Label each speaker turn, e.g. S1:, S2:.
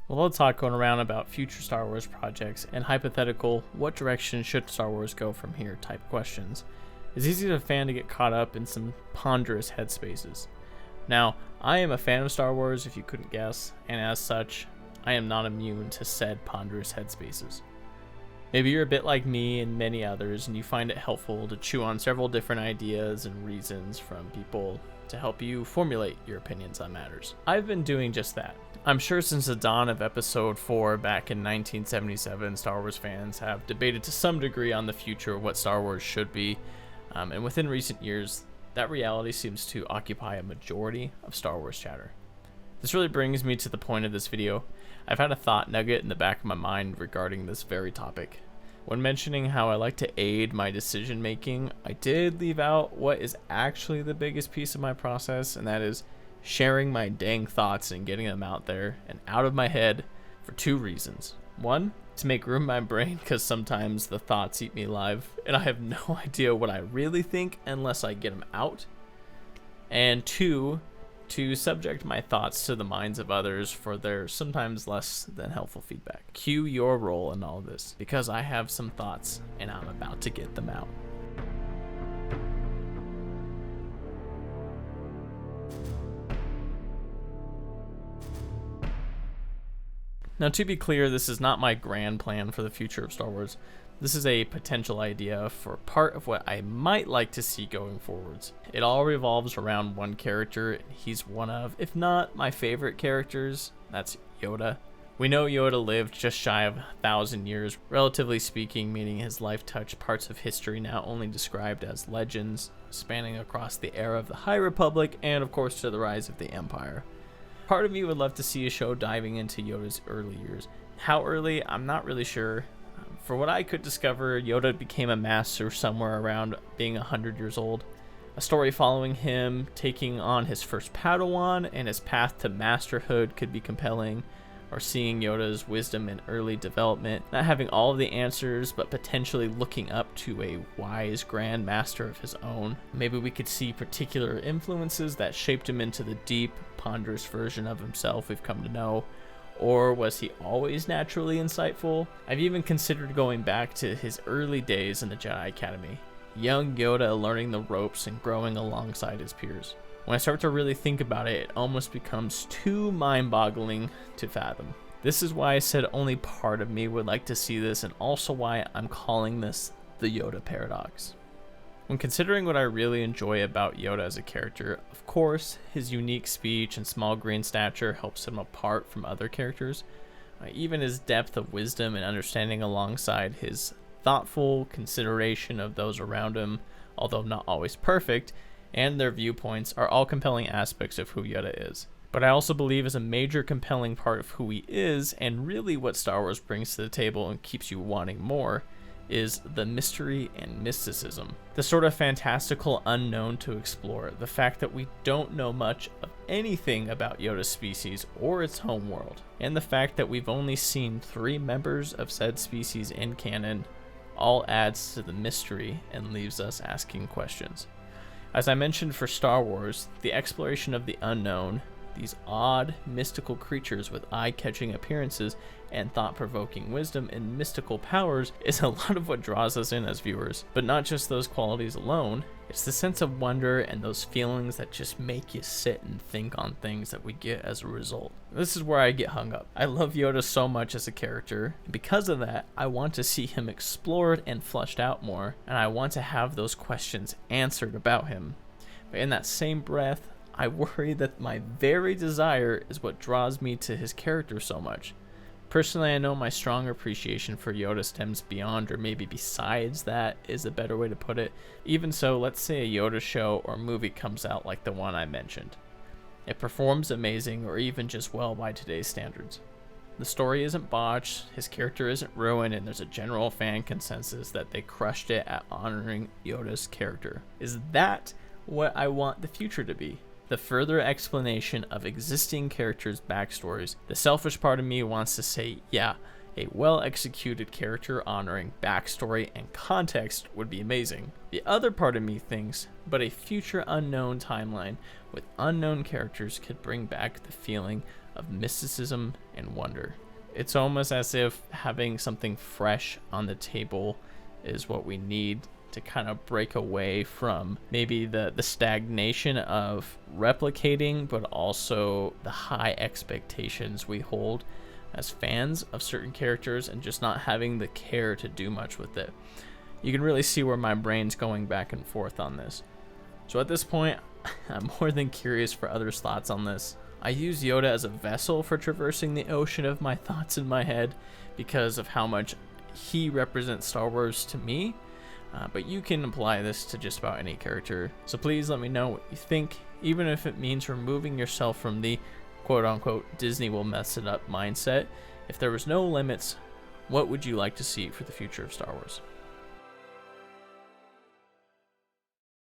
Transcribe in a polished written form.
S1: With all the talk going around about future Star Wars projects and hypothetical, what direction should Star Wars go from here type questions, it's easy for a fan to get caught up in some ponderous headspaces. Now, I am a fan of Star Wars, if you couldn't guess, and as such, I am not immune to said ponderous headspaces. Maybe you're a bit like me and many others, and you find it helpful to chew on several different ideas and reasons from people to help you formulate your opinions on matters. I've been doing just that. I'm sure since the dawn of Episode 4 back in 1977, Star Wars fans have debated to some degree on the future of what Star Wars should be, and within recent years, that reality seems to occupy a majority of Star Wars chatter. This really brings me to the point of this video. I've had a thought nugget in the back of my mind regarding this very topic. When mentioning how I like to aid my decision making, I did leave out what is actually the biggest piece of my process, and that is sharing my dang thoughts and getting them out there and out of my head for two reasons. One, to make room in my brain, because sometimes the thoughts eat me alive and I have no idea what I really think unless I get them out. And two, to subject my thoughts to the minds of others for their sometimes less than helpful feedback. Cue your role in all this, because I have some thoughts and I'm about to get them out. Now, to be clear, this is not my grand plan for the future of Star Wars. This is a potential idea for part of what I might like to see going forwards. It all revolves around one character, and he's one of, if not my favorite characters, that's Yoda. We know Yoda lived just shy of 1,000 years, relatively speaking, meaning his life touched parts of history now only described as legends, spanning across the era of the High Republic and, of course, to the rise of the Empire. Part of me would love to see a show diving into Yoda's early years. How early, I'm not really sure. For what I could discover, Yoda became a master somewhere around being 100 years old. A story following him taking on his first Padawan and his path to masterhood could be compelling, or seeing Yoda's wisdom in early development, not having all of the answers, but potentially looking up to a wise Grand Master of his own. Maybe we could see particular influences that shaped him into the deep, ponderous version of himself we've come to know. Or was he always naturally insightful? I've even considered going back to his early days in the Jedi Academy. Young Yoda learning the ropes and growing alongside his peers. When I start to really think about it, it almost becomes too mind-boggling to fathom. This is why I said only part of me would like to see this, and also why I'm calling this the Yoda Paradox. When considering what I really enjoy about Yoda as a character, of course, his unique speech and small green stature helps him apart from other characters. Even his depth of wisdom and understanding alongside his thoughtful consideration of those around him, although not always perfect, and their viewpoints are all compelling aspects of who Yoda is. But I also believe is a major compelling part of who he is, and really what Star Wars brings to the table and keeps you wanting more, is the mystery and mysticism. The sort of fantastical unknown to explore, the fact that we don't know much of anything about Yoda's species or its home world, and the fact that we've only seen 3 members of said species in canon, all adds to the mystery and leaves us asking questions. As I mentioned for Star Wars, the exploration of the unknown, these odd, mystical creatures with eye-catching appearances and thought-provoking wisdom and mystical powers is a lot of what draws us in as viewers. But not just those qualities alone, it's the sense of wonder and those feelings that just make you sit and think on things that we get as a result. This is where I get hung up. I love Yoda so much as a character, and because of that, I want to see him explored and fleshed out more, and I want to have those questions answered about him. But in that same breath, I worry that my very desire is what draws me to his character so much. Personally, I know my strong appreciation for Yoda stems beyond, or maybe besides that is a better way to put it. Even so, let's say a Yoda show or movie comes out like the one I mentioned. It performs amazing, or even just well by today's standards. The story isn't botched, his character isn't ruined, and there's a general fan consensus that they crushed it at honoring Yoda's character. Is that what I want the future to be? The further explanation of existing characters' backstories. The selfish part of me wants to say, yeah, a well-executed character honoring backstory and context would be amazing. The other part of me thinks, but a future unknown timeline with unknown characters could bring back the feeling of mysticism and wonder. It's almost as if having something fresh on the table is what we need to kind of break away from maybe the stagnation of replicating, but also the high expectations we hold as fans of certain characters and just not having the care to do much with it. You can really see where my brain's going back and forth on this. So at this point, I'm more than curious for others' thoughts on this. I use Yoda as a vessel for traversing the ocean of my thoughts in my head because of how much he represents Star Wars to me, but you can apply this to just about any character. So please let me know what you think, even if it means removing yourself from the quote-unquote Disney will mess it up mindset. If there was no limits, what would you like to see for the future of Star Wars?